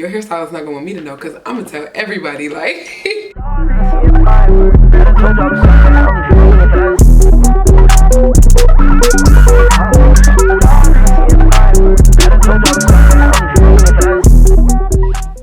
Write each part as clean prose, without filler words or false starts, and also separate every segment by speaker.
Speaker 1: Your hairstylist not gonna want me to know because I'm gonna tell everybody, like.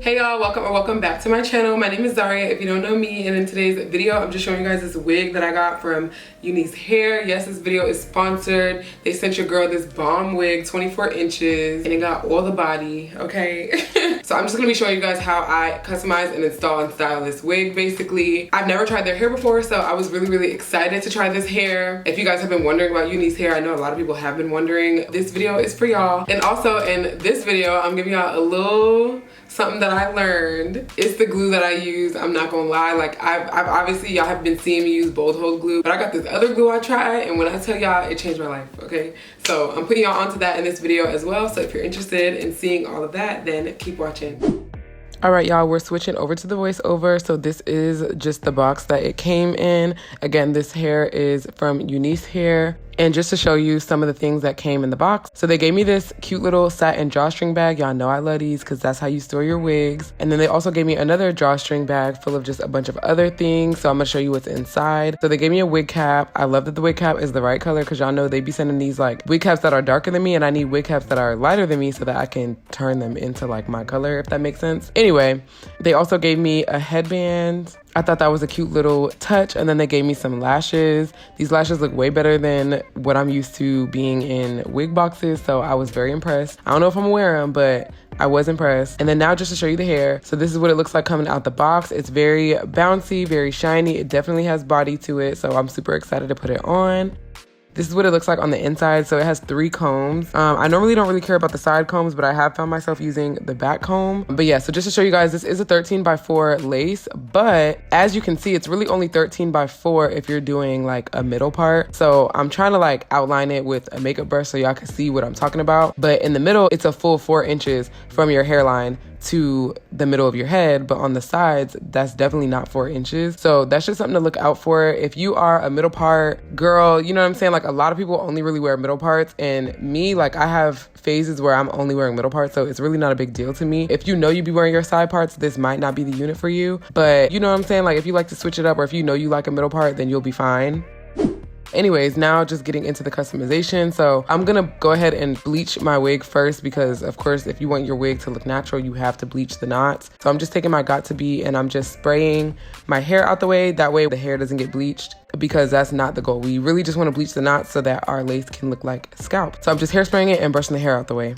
Speaker 1: Hey y'all, welcome back to my channel. My name is Zahria, if you don't know me, and in today's video I'm just showing you guys this wig that I got from UNice Hair. Yes, this video is sponsored. They sent your girl this bomb wig, 24 inches, and it got all the body, okay? So I'm just gonna be showing you guys how I customize and install and style this wig. Basically, I've never tried their hair before, so I was really excited to try this hair. If you guys have been wondering about UNice Hair, I know a lot of people have been wondering, this video is for y'all. And also in this video, I'm giving y'all a little something that I learned. It's the glue that I use. I'm not gonna lie, like I've obviously, y'all have been seeing me use bold hold glue, but I got this other glue I tried, and when I tell y'all, it changed my life, okay? So I'm putting y'all onto that in this video as well. So if you're interested in seeing all of that, then keep watching. All right, y'all, we're switching over to the voiceover. So this is just the box that it came in. Again, this hair is from UNice Hair. And just to show you some of the things that came in the box. So they gave me this cute little satin drawstring bag. Y'all know I love these because that's how you store your wigs. And then they also gave me another drawstring bag full of just a bunch of other things. So I'm gonna show you what's inside. So they gave me a wig cap. I love that the wig cap is the right color because y'all know they be sending these like wig caps that are darker than me, and I need wig caps that are lighter than me so that I can turn them into like my color, if that makes sense. Anyway, they also gave me a headband. I thought that was a cute little touch. And then they gave me some lashes. These lashes look way better than what I'm used to being in wig boxes, so I was very impressed. I don't know if I'm gonna wear them, but I was impressed. And then now just to show you the hair. So this is what it looks like coming out the box. It's very bouncy, very shiny. It definitely has body to it, so I'm super excited to put it on. This is what it looks like on the inside. So it has 3 combs. I normally don't really care about the side combs, but I have found myself using the back comb. But yeah, so just to show you guys, this is a 13x4 lace, but as you can see, it's really only 13x4 if you're doing like a middle part. So I'm trying to like outline it with a makeup brush so y'all can see what I'm talking about. But in the middle, it's a full 4 inches from your hairline to the middle of your head, but on the sides, that's definitely not 4 inches. So that's just something to look out for. If you are a middle part girl, you know what I'm saying? Like a lot of people only really wear middle parts, and me, like I have phases where I'm only wearing middle parts, so it's really not a big deal to me. If you know you be wearing your side parts, this might not be the unit for you, but you know what I'm saying? Like if you like to switch it up, or if you know you like a middle part, then you'll be fine. Anyways, now just getting into the customization. So I'm gonna go ahead and bleach my wig first because of course, if you want your wig to look natural, you have to bleach the knots. So I'm just taking my Got2b and I'm just spraying my hair out the way. That way the hair doesn't get bleached, because that's not the goal. We really just wanna bleach the knots so that our lace can look like scalp. So I'm just hairspraying it and brushing the hair out the way.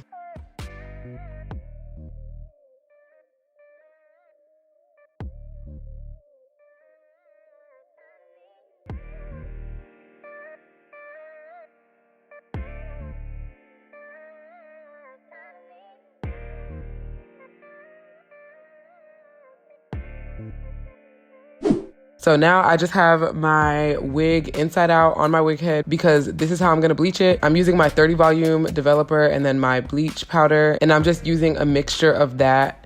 Speaker 1: So now I just have my wig inside out on my wig head because this is how I'm gonna bleach it. I'm using my 30 volume developer and then my bleach powder, and I'm just using a mixture of that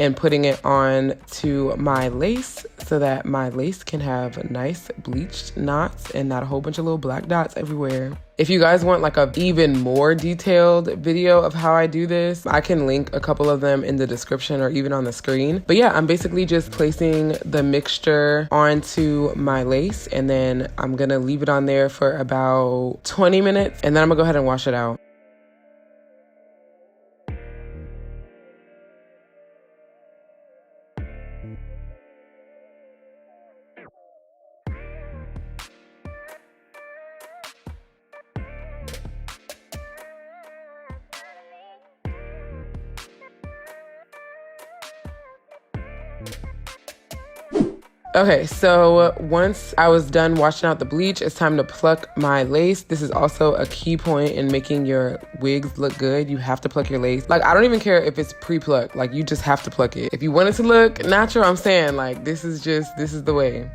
Speaker 1: and putting it on to my lace so that my lace can have nice bleached knots and not a whole bunch of little black dots everywhere. If you guys want like a even more detailed video of how I do this, I can link a couple of them in the description or even on the screen. But yeah, I'm basically just placing the mixture onto my lace, and then I'm gonna leave it on there for about 20 minutes, and then I'm gonna go ahead and wash it out. Okay, so once I was done washing out the bleach, it's time to pluck my lace. This is also a key point in making your wigs look good. You have to pluck your lace. Like, I don't even care if it's pre-plucked. Like, you just have to pluck it. If you want it to look natural, I'm saying, like, this is the way.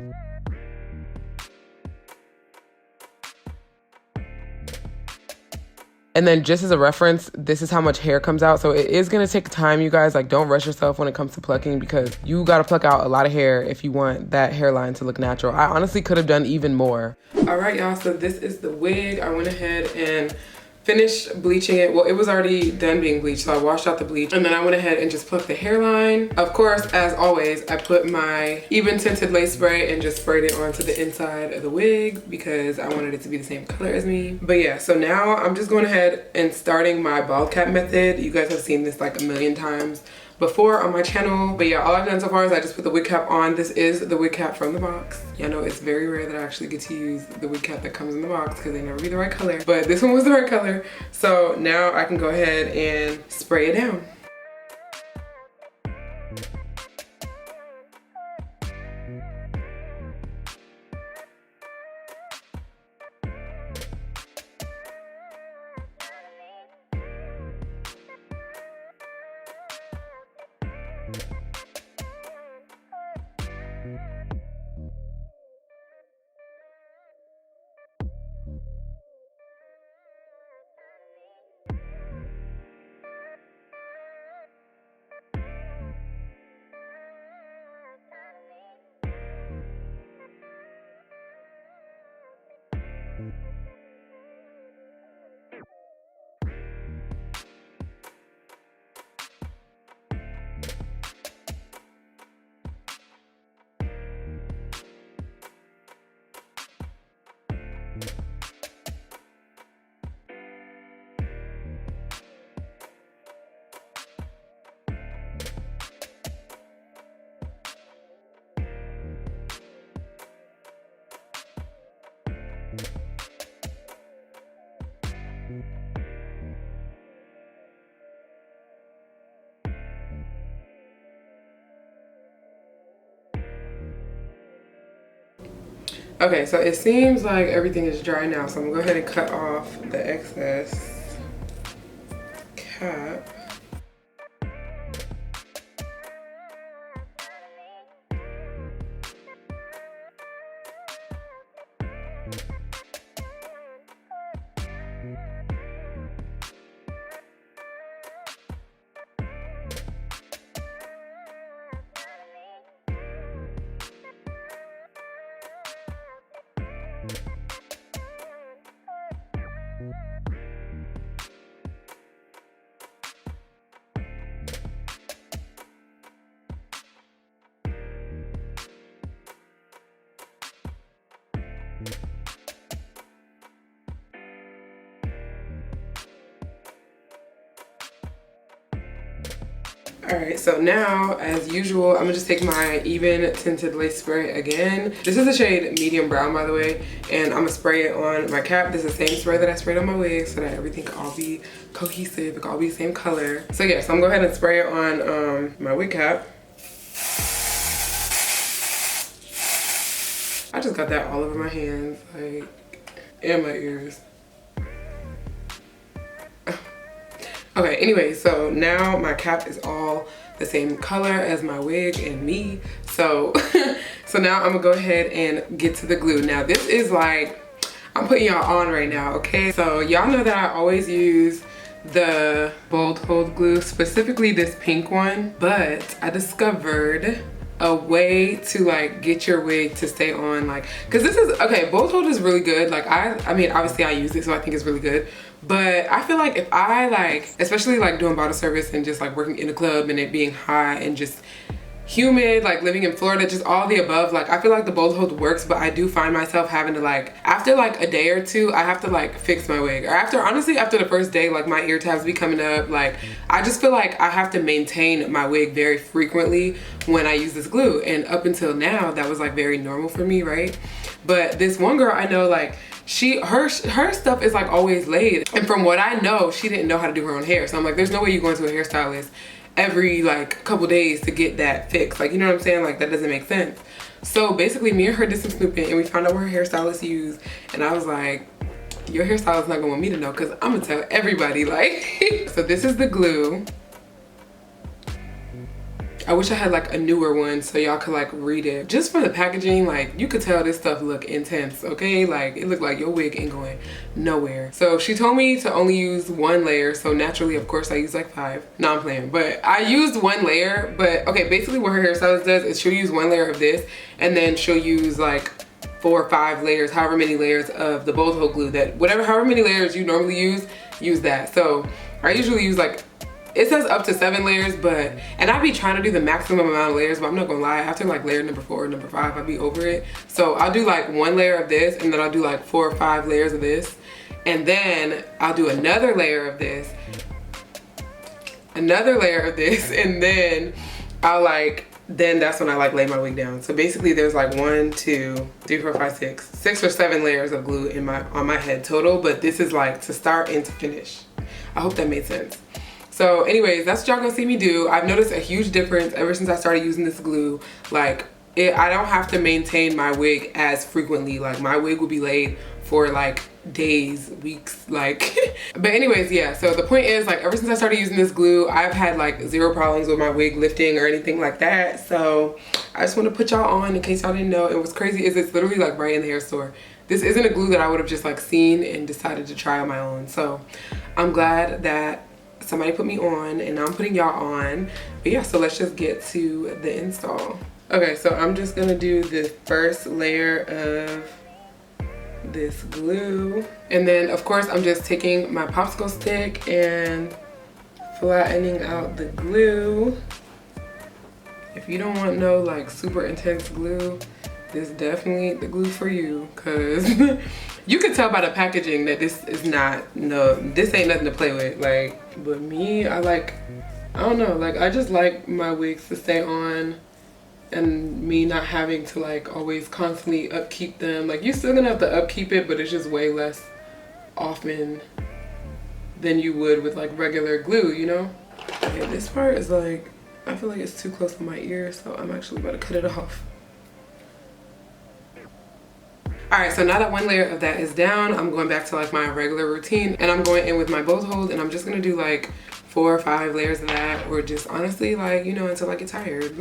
Speaker 1: And then just as a reference, this is how much hair comes out. So it is gonna take time, you guys. Like, don't rush yourself when it comes to plucking, because you gotta pluck out a lot of hair if you want that hairline to look natural. I honestly could have done even more. All right, y'all, so this is the wig. I went ahead and finished bleaching it. Well, it was already done being bleached, so I washed out the bleach. And then I went ahead and just plucked the hairline. Of course, as always, I put my even tinted lace spray and just sprayed it onto the inside of the wig because I wanted it to be the same color as me. But yeah, so now I'm just going ahead and starting my bald cap method. You guys have seen this like a million times before on my channel. But yeah, all I've done so far is I just put the wig cap on. This is the wig cap from the box. Yeah, I know it's very rare that I actually get to use the wig cap that comes in the box because they never be the right color. But this one was the right color. So now I can go ahead and spray it down. Okay, so it seems like everything is dry now, so I'm gonna go ahead and cut off the excess cap. Alright, so now, as usual, I'm gonna just take my even tinted lace spray again. This is the shade medium brown, by the way, and I'm gonna spray it on my cap. This is the same spray that I sprayed on my wig so that everything can all be cohesive, it can all be the same color. So yeah, so I'm gonna go ahead and spray it on my wig cap. I just got that all over my hands, like, and my ears. Okay, anyway, so now my cap is all the same color as my wig and me. So, so now I'm gonna go ahead and get to the glue. Now this is like, I'm putting y'all on right now, okay? So y'all know that I always use the bold hold glue, specifically this pink one, but I discovered a way to like get your wig to stay on, like, because this is, okay, bold hold is really good. Like I mean, obviously I use it, so I think it's really good. But I feel like if I like, especially like doing bottle service and just like working in a club and it being hot and just humid, like living in Florida, just all the above, like I feel like the bold hold works, but I do find myself having to like, after like a day or two, I have to like fix my wig. Or after, honestly, after the first day, like my ear tabs be coming up. Like I just feel like I have to maintain my wig very frequently when I use this glue. And up until now, that was like very normal for me, right? But this one girl I know, like, her stuff is like always laid, and from what I know, she didn't know how to do her own hair. So I'm like, there's no way you go into a hairstylist every like couple days to get that fixed. Like, you know what I'm saying? Like that doesn't make sense. So basically me and her did some snooping and we found out what her hairstylist used, and I was like, your hairstylist not gonna want me to know because I'm gonna tell everybody, like. So this is the glue. I wish I had like a newer one so y'all could like read it. Just for the packaging, like you could tell this stuff look intense, okay? Like it looked like your wig ain't going nowhere. So she told me to only use one layer, so naturally of course I use like 5. No, I'm playing, but I used one layer. But okay, basically what her hairstylist does is she'll use one layer of this and then she'll use like 4 or 5 layers, however many layers of the bold hold glue, that however many layers you normally use, use that. So I usually use like, it says up to 7 layers, but, and I be trying to do the maximum amount of layers, but I'm not gonna lie, after like layer number 4 or number 5, I'll be over it. So I'll do like 1 layer of this, and then I'll do like 4 or 5 layers of this, and then I'll do another layer of this, another layer of this, and then I'll like, then that's when I like lay my wig down. So basically there's like 1, 2, 3, 4, 5, 6 or 7 layers of glue in on my head total, but this is like to start and to finish. I hope that made sense. So anyways, that's what y'all gonna see me do. I've noticed a huge difference ever since I started using this glue. Like, I don't have to maintain my wig as frequently. Like, my wig will be laid for like days, weeks, like. But anyways, yeah, so the point is, like, ever since I started using this glue, I've had like 0 problems with my wig lifting or anything like that. So I just want to put y'all on in case y'all didn't know. And what's crazy is it's literally like right in the hair store. This isn't a glue that I would have just like seen and decided to try on my own. So I'm glad that somebody put me on, and now I'm putting y'all on. But yeah, so let's just get to the install. Okay, so I'm just gonna do the first layer of this glue, and then of course I'm just taking my popsicle stick and flattening out the glue. If you don't want no like super intense glue, this is definitely the glue for you, because you can tell by the packaging that this is not, no, this ain't nothing to play with. Like, but me, I don't know, like I just like my wigs to stay on, and me not having to like always constantly upkeep them. Like, you're still gonna have to upkeep it, but it's just way less often than you would with like regular glue, you know? Okay, this part is like, I feel like it's too close to my ear, so I'm actually about to cut it off. Alright, so now that 1 layer of that is down, I'm going back to like my regular routine, and I'm going in with my both hold, and I'm just gonna do like 4 or 5 layers of that, or just honestly, like, you know, until I get tired.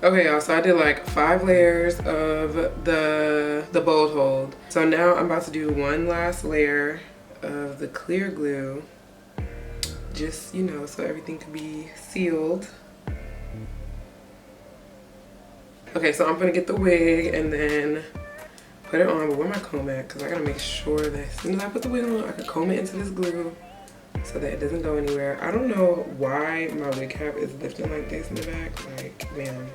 Speaker 1: Okay, y'all, so I did like 5 layers of the bold hold. So now I'm about to do 1 last layer of the clear glue, just, you know, so everything can be sealed. Okay, so I'm gonna get the wig and then put it on, but where my comb at? Because I gotta make sure that as soon as I put the wig on, I can comb it into this glue so that it doesn't go anywhere. I don't know why my wig cap is lifting like this in the back, like, man.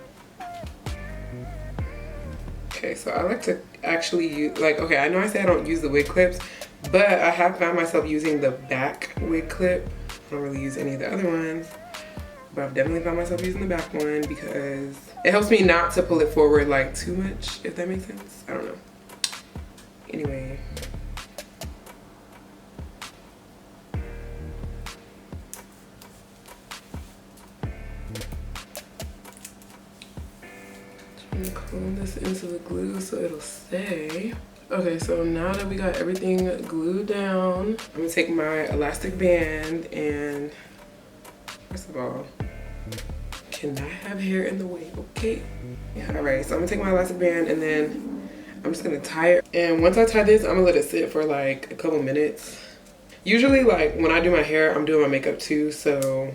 Speaker 1: Okay, so I like to actually use, like, okay, I know I say I don't use the wig clips, but I have found myself using the back wig clip. I don't really use any of the other ones, but I've definitely found myself using the back one because it helps me not to pull it forward like too much, if that makes sense. I don't know. Anyway. I'm gonna comb this into the glue so it'll stay. Okay, so now that we got everything glued down, I'm gonna take my elastic band and, first of all, cannot have hair in the way, okay? Yeah, all right, so I'm gonna take my elastic band and then I'm just gonna tie it. And once I tie this, I'm gonna let it sit for like a couple minutes. Usually, like, when I do my hair, I'm doing my makeup too, so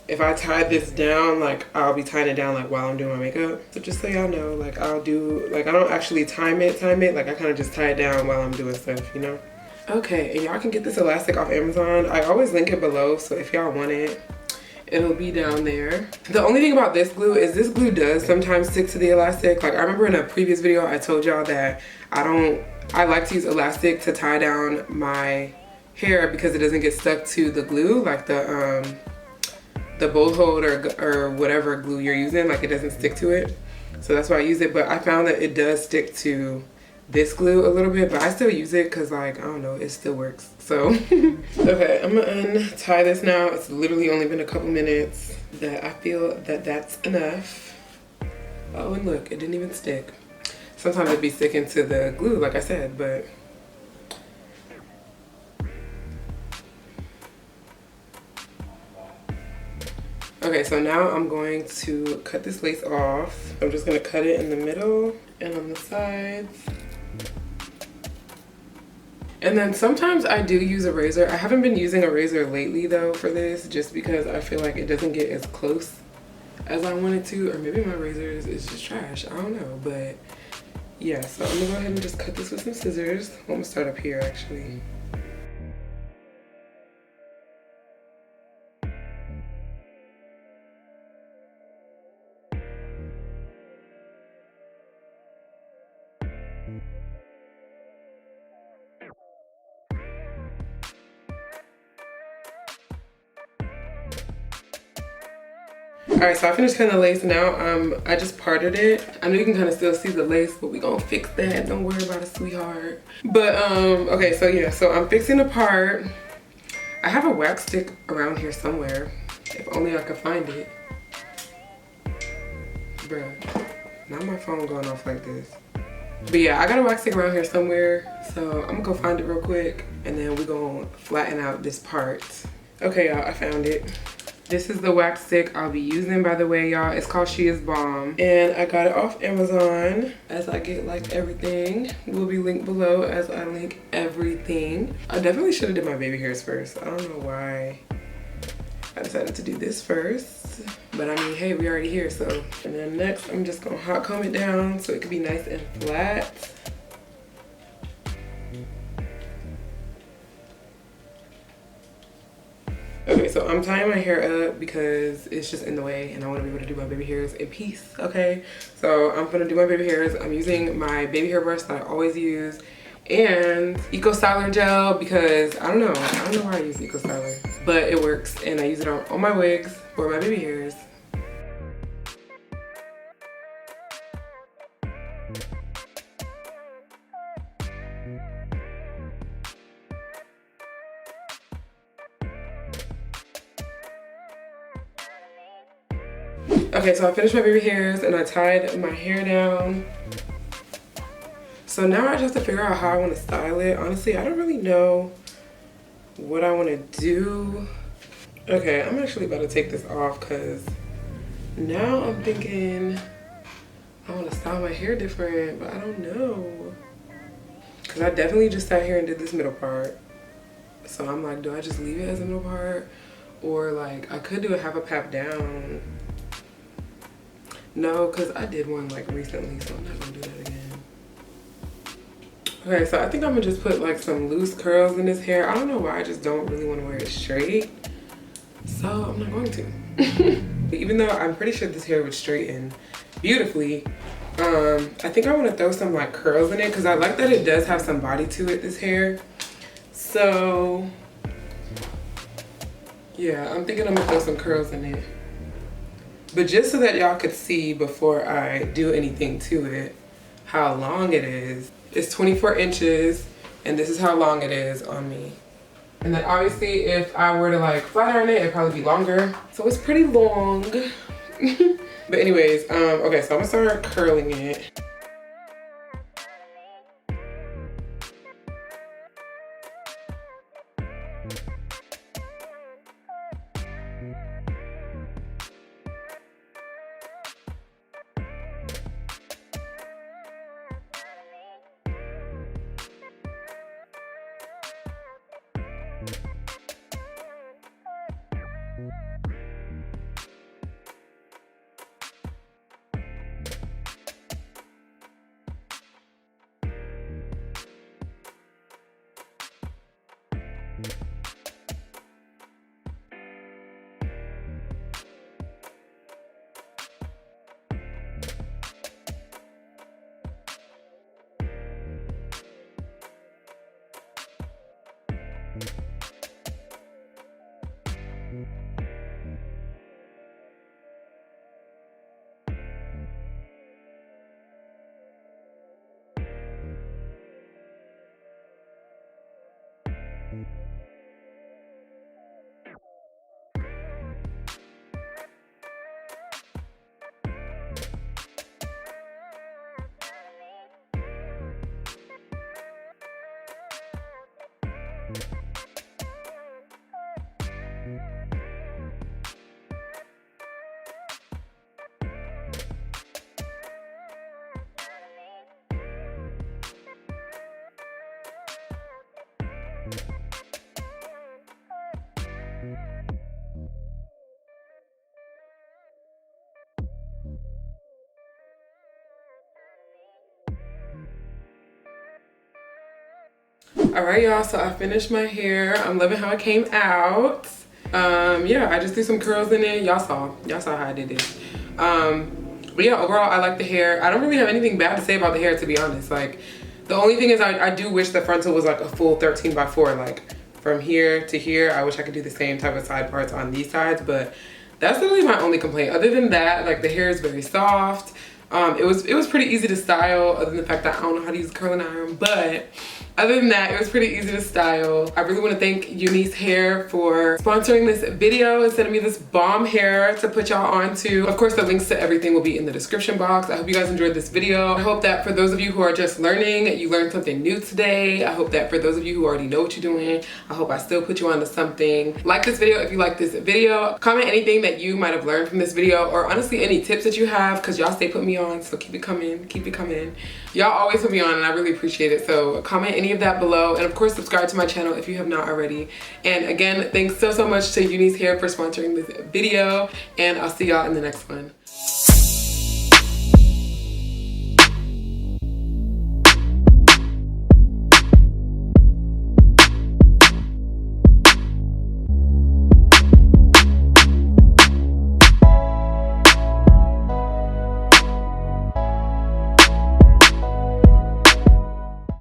Speaker 1: if I tie this down, like, I'll be tying it down like while I'm doing my makeup. So just so y'all know, like, I'll do, like, I don't actually time it, like, I kind of just tie it down while I'm doing stuff, you know? Okay, and y'all can get this elastic off Amazon. I always link it below, so if y'all want it, it'll be down there. The only thing about this glue is this glue does sometimes stick to the elastic. Like, I remember in a previous video, I told y'all that I like to use elastic to tie down my hair because it doesn't get stuck to the glue, like the bold hold or whatever glue you're using, like it doesn't stick to it. So that's why I use it, but I found that it does stick to this glue a little bit, but I still use it because, like, I don't know, it still works. So okay, I'm gonna untie this now. It's literally only been a couple minutes. That I feel that that's enough. Oh, and look, it didn't even stick. Sometimes it'd be sticking to the glue, like I said, but okay, so now I'm going to cut this lace off. I'm just gonna cut it in the middle and on the sides. And then sometimes I do use a razor. I haven't been using a razor lately though for this, just because I feel like it doesn't get as close as I want it to, or maybe my razor is just trash. I don't know, but yeah, so I'm gonna go ahead and just cut this with some scissors. I'm gonna start up here actually. Alright, so I finished cutting the lace now. I just parted it. I know you can kind of still see the lace, but we gonna fix that. Don't worry about it, sweetheart. But okay, so yeah, so I'm fixing a part. I have a wax stick around here somewhere. If only I could find it. Bruh, not my phone going off like this. But yeah, I got a wax stick around here somewhere. So I'm gonna go find it real quick, and then we're gonna flatten out this part. Okay, y'all, I found it. This is the wax stick I'll be using, by the way, y'all. It's called She Is Bomb. And I got it off Amazon. As I get like everything, will be linked below as I link everything. I definitely should have did my baby hairs first. I don't know why I decided to do this first. But I mean, hey, we already here, so. And then next, I'm just gonna hot comb it down so it can be nice and flat. Okay, so I'm tying my hair up because it's just in the way and I want to be able to do my baby hairs in peace, okay? So I'm gonna do my baby hairs. I'm using my baby hair brush that I always use and Eco Styler gel because I don't know why I use Eco Styler, but it works and I use it on all my wigs for my baby hairs. Okay, so I finished my baby hairs and I tied my hair down. So now I just have to figure out how I want to style it. Honestly, I don't really know what I want to do. Okay, I'm actually about to take this off because now I'm thinking I want to style my hair different, but I don't know. Because I definitely just sat here and did this middle part. So I'm like, do I just leave it as a middle part? Or like, I could do a half a pap down. No, because I did one like recently, so I'm not gonna do that again. Okay, so I think I'm gonna just put like some loose curls in this hair. I don't know why, I just don't really want to wear it straight. So I'm not going to. Even though I'm pretty sure this hair would straighten beautifully, I think I want to throw some like curls in it because I like that it does have some body to it, this hair. So yeah, I'm thinking I'm gonna throw some curls in it. But just so that y'all could see before I do anything to it, how long it is. It's 24 inches and this is how long it is on me. And then obviously if I were to like flat iron it, it'd probably be longer. So it's pretty long. But anyways, okay, so I'm gonna start curling it. All right, y'all, so I finished my hair. I'm loving how it came out. Yeah, I just threw some curls in it. Y'all saw how I did it. But yeah, overall, I like the hair. I don't really have anything bad to say about the hair, to be honest. Like, the only thing is I do wish the frontal was like a full 13x4, like from here to here. I wish I could do the same type of side parts on these sides, but that's literally my only complaint. Other than that, like, the hair is very soft. It was pretty easy to style, other than the fact that I don't know how to use a curling iron, but other than that, it was pretty easy to style. I really want to thank UNice Hair for sponsoring this video and sending me this bomb hair to put y'all onto. Of course, the links to everything will be in the description box. I hope you guys enjoyed this video. I hope that for those of you who are just learning, you learned something new today. I hope that for those of you who already know what you're doing, I hope I still put you onto something. Like this video if you like this video. Comment anything that you might have learned from this video, or honestly any tips that you have, because y'all stay putting me on, so keep it coming, keep it coming. Y'all always put me on and I really appreciate it, so comment any of that below, and of course subscribe to my channel if you have not already. And again, thanks so much to UNice Hair for sponsoring this video, and I'll see y'all in the next one.